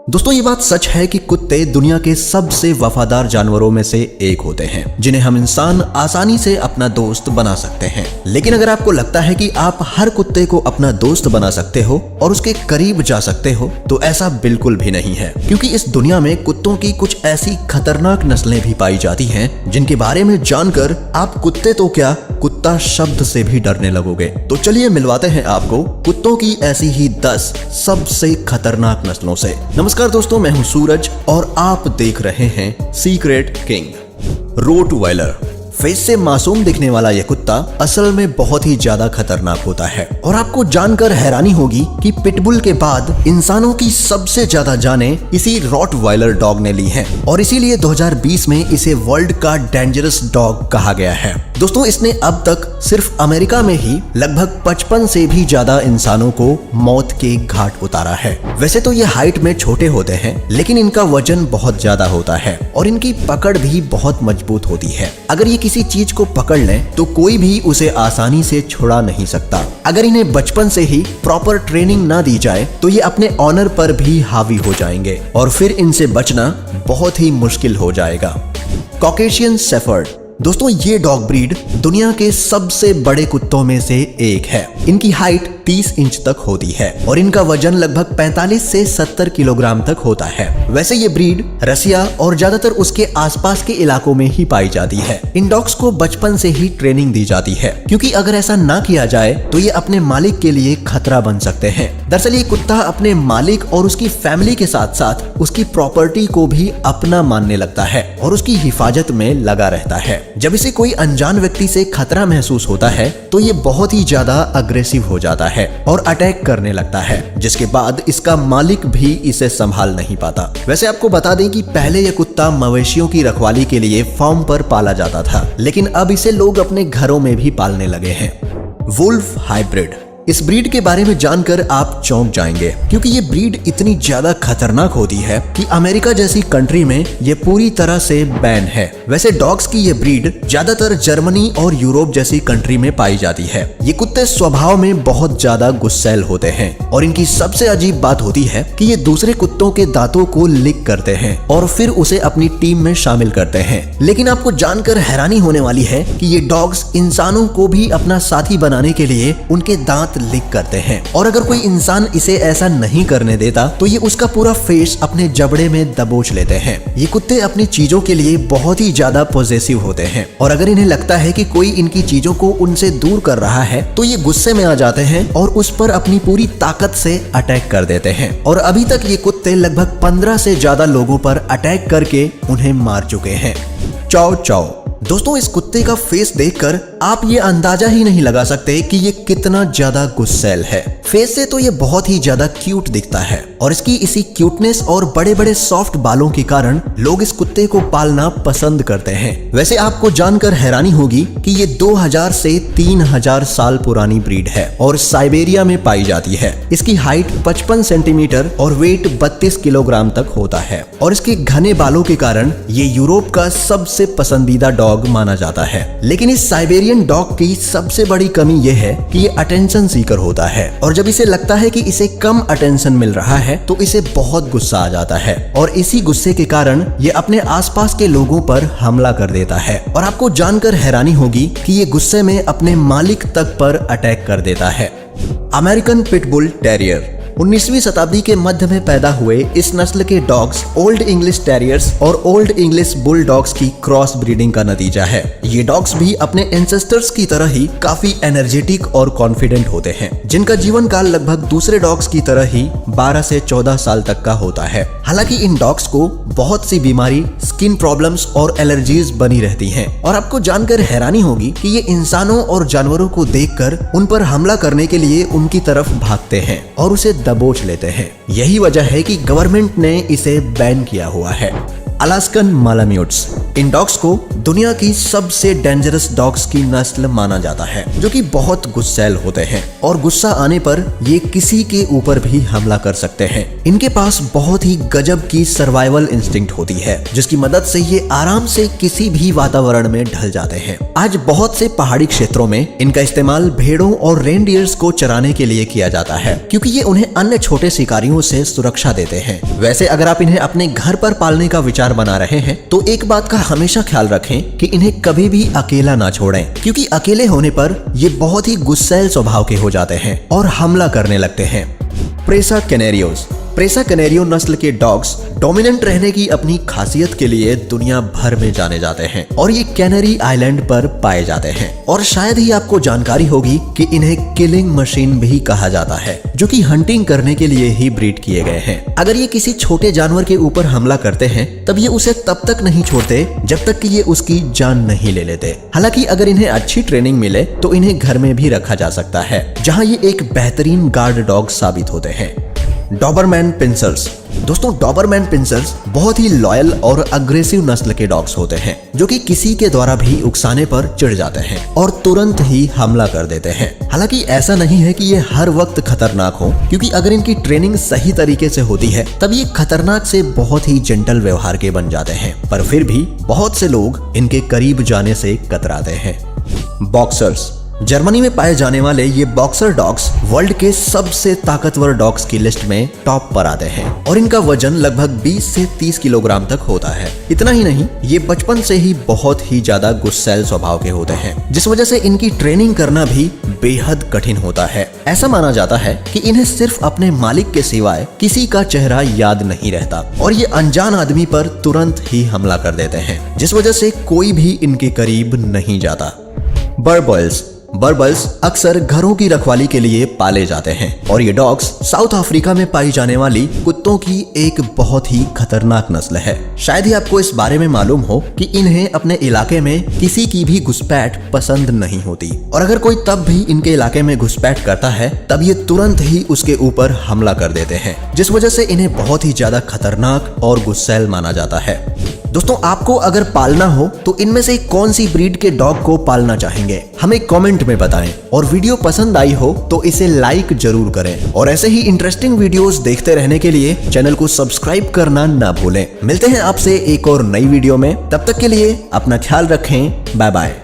दोस्तों ये बात सच है कि कुत्ते दुनिया के सबसे वफादार जानवरों में से एक होते हैं जिन्हें हम इंसान आसानी से अपना दोस्त बना सकते हैं। लेकिन अगर आपको लगता है कि आप हर कुत्ते को अपना दोस्त बना सकते हो और उसके करीब जा सकते हो तो ऐसा बिल्कुल भी नहीं है, क्योंकि इस दुनिया में कुत्तों की कुछ ऐसी खतरनाक नस्लें भी पाई जाती हैं जिनके बारे में जानकर आप कुत्ते तो क्या कुत्ता शब्द से भी डरने लगोगे। तो चलिए मिलवाते हैं आपको कुत्तों की ऐसी ही 10 सबसे खतरनाक नस्लों से। नमस्कार दोस्तों, मैं हूं सूरज और आप देख रहे हैं सीक्रेट किंग। रोटवाइलर। फेस से मासूम दिखने वाला यह कुत्ता असल में बहुत ही ज्यादा खतरनाक होता है और आपको जानकर हैरानी होगी कि पिटबुल के बाद इंसानों की सबसे ज्यादा जानें इसी रॉटवाइलर डॉग ने ली हैं और इसीलिए 2020 में इसे वर्ल्ड का डेंजरस डॉग कहा गया है। दोस्तों इसने अब तक सिर्फ अमेरिका में ही लगभग 55 से भी ज्यादा इंसानों को मौत के घाट उतारा है। वैसे तो ये हाइट में छोटे होते हैं लेकिन इनका वजन बहुत ज्यादा होता है और इनकी पकड़ भी बहुत मजबूत होती है। अगर ये किसी चीज को पकड़ लें तो कोई भी उसे आसानी से छुड़ा नहीं सकता। अगर इन्हें बचपन से ही प्रॉपर ट्रेनिंग ना दी जाए तो ये अपने ऑनर पर भी हावी हो जाएंगे और फिर इनसे बचना बहुत ही मुश्किल हो जाएगा। Caucasian shepherd. दोस्तों ये डॉग ब्रीड दुनिया के सबसे बड़े कुत्तों में से एक है। इनकी हाइट 30 इंच तक होती है और इनका वजन लगभग 45 से 70 किलोग्राम तक होता है। वैसे ये ब्रीड रसिया और ज्यादातर उसके आसपास के इलाकों में ही पाई जाती है। इन डॉग्स को बचपन से ही ट्रेनिंग दी जाती है क्योंकि अगर ऐसा ना किया जाए तो ये अपने मालिक के लिए खतरा बन सकते हैं। दरअसल ये कुत्ता अपने मालिक और उसकी फैमिली के साथ साथ उसकी प्रॉपर्टी को भी अपना मानने लगता है और उसकी हिफाजत में लगा रहता है। जब इसे कोई अनजान व्यक्ति से खतरा महसूस होता है तो ये बहुत ही ज्यादा अग्रेसिव हो जाता है और अटैक करने लगता है, जिसके बाद इसका मालिक भी इसे संभाल नहीं पाता। वैसे आपको बता दें कि पहले यह कुत्ता मवेशियों की रखवाली के लिए फार्म पर पाला जाता था, लेकिन अब इसे लोग अपने घरों में भी पालने लगे हैं। Wolf hybrid. इस ब्रीड के बारे में जानकर आप चौंक जाएंगे क्योंकि ये ब्रीड इतनी ज्यादा खतरनाक होती है कि अमेरिका जैसी कंट्री में ये पूरी तरह से बैन है। वैसे डॉग्स की ये ब्रीड ज्यादातर जर्मनी और यूरोप जैसी कंट्री में पाई जाती है। ये कुत्ते स्वभाव में बहुत ज्यादा गुस्सैल होते हैं और इनकी सबसे अजीब बात होती है कि ये दूसरे कुत्तों के दांतों को लिक करते हैं और फिर उसे अपनी टीम में शामिल करते हैं। लेकिन आपको जानकर हैरानी होने वाली है कि ये डॉग्स इंसानों को भी अपना साथी बनाने के लिए उनके दांत लिक करते हैं और अगर कोई इंसान इसे ऐसा नहीं करने देता तो ये उसका पूरा फेस अपने जबड़े में दबोच लेते हैं। ये कुत्ते अपनी चीजों के लिए बहुत ही ज्यादा पॉजेसिव होते हैं और अगर इन्हें लगता है कि कोई इनकी चीजों को उनसे दूर कर रहा है तो ये गुस्से में आ जाते हैं और उस पर अपनी पूरी ताकत से अटैक कर देते हैं। और अभी तक ये कुत्ते लगभग 15 से ज्यादा लोगों पर अटैक करके उन्हें मार चुके हैं। चाओ चाओ। दोस्तों इस कुत्ते का फेस देखकर आप ये अंदाजा ही नहीं लगा सकते कि ये कितना ज्यादा गुस्सैल है। फेस से तो ये बहुत ही ज्यादा क्यूट दिखता है और इसकी इसी क्यूटनेस और बड़े बड़े सॉफ्ट बालों के कारण लोग इस कुत्ते को पालना पसंद करते हैं। वैसे आपको जानकर हैरानी होगी कि ये 2000 से 3000 साल पुरानी ब्रीड है और साइबेरिया में पाई जाती है। इसकी हाइट 55 सेंटीमीटर और वेट 32 किलोग्राम तक होता है और इसके घने बालों के कारण ये यूरोप का सबसे पसंदीदा डॉग माना जाता है। लेकिन इस साइबेरियन डॉग की सबसे बड़ी कमी यह है कि ये अटेंशन सीकर होता है और जब इसे लगता है कि इसे कम अटेंशन मिल रहा है तो इसे बहुत गुस्सा आ जाता है और इसी गुस्से के कारण ये अपने आसपास के लोगों पर हमला कर देता है। और आपको जानकर हैरानी होगी कि ये गुस्से में अपने मालिक तक पर अटैक कर देता है। American pitbull terrier. 19वीं शताब्दी के मध्य में पैदा हुए इस नस्ल के डॉग्स ओल्ड इंग्लिश टेरियर्स और ओल्ड इंग्लिश बुल डॉग्स की क्रॉस ब्रीडिंग का नतीजा है। ये डॉग्स भी अपने एंसेस्टर्स की तरह ही काफी एनर्जेटिक और कॉन्फिडेंट होते हैं, जिनका जीवन काल लगभग दूसरे डॉग्स की तरह ही 12 से 14 साल तक का होता है। हालांकि इन डॉग्स को बहुत सी बीमारी, स्किन प्रॉब्लम्स और एलर्जीज बनी रहती हैं और आपको जानकर हैरानी होगी कि ये इंसानों और जानवरों को देखकर उन पर हमला करने के लिए उनकी तरफ भागते हैं और उसे दबोच लेते हैं। यही वजह है कि गवर्नमेंट ने इसे बैन किया हुआ है। अलास्कन मालाम्यूट्स। इन डॉग्स को दुनिया की सबसे डेंजरस डॉग्स की नस्ल माना जाता है, जो कि बहुत गुस्सैल होते हैं और गुस्सा आने पर ये किसी के ऊपर भी हमला कर सकते हैं। इनके पास बहुत ही गजब की सर्वाइवल इंस्टिंक्ट होती है, जिसकी मदद से ये आराम से किसी भी वातावरण में ढल जाते हैं। आज बहुत से पहाड़ी क्षेत्रों में इनका इस्तेमाल भेड़ों और रेनडियर्स को चराने के लिए किया जाता है, क्योंकि ये उन्हें अन्य छोटे शिकारियों से सुरक्षा देते हैं। वैसे अगर आप इन्हें अपने घर पर पालने का विचार बना रहे हैं तो एक बात का हमेशा ख्याल रखें कि इन्हें कभी भी अकेला ना छोड़ें, क्योंकि अकेले होने पर ये बहुत ही गुस्सैल स्वभाव के हो जाते हैं और हमला करने लगते हैं। प्रेसा कैनेरियोस। प्रेसा कैनेरियो नस्ल के डॉग्स डोमिनेंट रहने की अपनी खासियत के लिए दुनिया भर में जाने जाते हैं और ये कैनरी आइलैंड पर पाए जाते हैं। और शायद ही आपको जानकारी होगी कि इन्हें किलिंग मशीन भी कहा जाता है, जो कि हंटिंग करने के लिए ही ब्रीड किए गए हैं। अगर ये किसी छोटे जानवर के ऊपर हमला करते हैं तब ये उसे तब तक नहीं छोड़ते जब तक कि ये उसकी जान नहीं ले लेते। हालांकि अगर इन्हें अच्छी ट्रेनिंग मिले तो इन्हें घर में भी रखा जा सकता है, जहां ये एक बेहतरीन गार्ड डॉग साबित होते हैं। Doberman pinschers. दोस्तों, डॉबरमैन पिंसर्स बहुत ही लॉयल और अग्रेसिव नस्ल के डॉग्स होते हैं, जो कि किसी के द्वारा भी उकसाने पर चिढ़ जाते हैं और तुरंत ही हमला कर देते हैं। हालांकि ऐसा नहीं है कि ये हर वक्त खतरनाक हो, क्योंकि अगर इनकी ट्रेनिंग सही तरीके से होती है तब ये खतरनाक से बहुत ही जेंटल व्यवहार के बन जाते हैं, पर फिर भी बहुत से लोग इनके करीब जाने से कतराते हैं। बॉक्सर्स। जर्मनी में पाए जाने वाले ये बॉक्सर डॉग्स वर्ल्ड के सबसे ताकतवर डॉग्स की लिस्ट में टॉप पर आते हैं और इनका वजन लगभग 20 से 30 किलोग्राम तक होता है। इतना ही नहीं, ये बचपन से ही बहुत ही ज्यादा गुस्सैल स्वभाव के होते हैं, जिस वजह से इनकी ट्रेनिंग करना भी बेहद कठिन होता है। ऐसा माना जाता है कि इन्हें सिर्फ अपने मालिक के सिवाय किसी का चेहरा याद नहीं रहता और ये अनजान आदमी पर तुरंत ही हमला कर देते हैं, जिस वजह से कोई भी इनके करीब नहीं जाता। बर्बल्स। बर्बल्स अक्सर घरों की रखवाली के लिए पाले जाते हैं और ये डॉग्स साउथ अफ्रीका में पाई जाने वाली कुत्तों की एक बहुत ही खतरनाक नस्ल है। शायद ही आपको इस बारे में मालूम हो कि इन्हें अपने इलाके में किसी की भी घुसपैठ पसंद नहीं होती और अगर कोई तब भी इनके इलाके में घुसपैठ करता है तब ये तुरंत ही उसके ऊपर हमला कर देते हैं, जिस वजह से इन्हें बहुत ही ज्यादा खतरनाक और गुस्सैल माना जाता है। दोस्तों, आपको अगर पालना हो तो इनमें से कौन सी ब्रीड के डॉग को पालना चाहेंगे, हमें कमेंट में बताएं। और वीडियो पसंद आई हो तो इसे लाइक जरूर करें और ऐसे ही इंटरेस्टिंग वीडियोस देखते रहने के लिए चैनल को सब्सक्राइब करना ना भूलें। मिलते हैं आपसे एक और नई वीडियो में, तब तक के लिए अपना ख्याल रखें। Bye bye.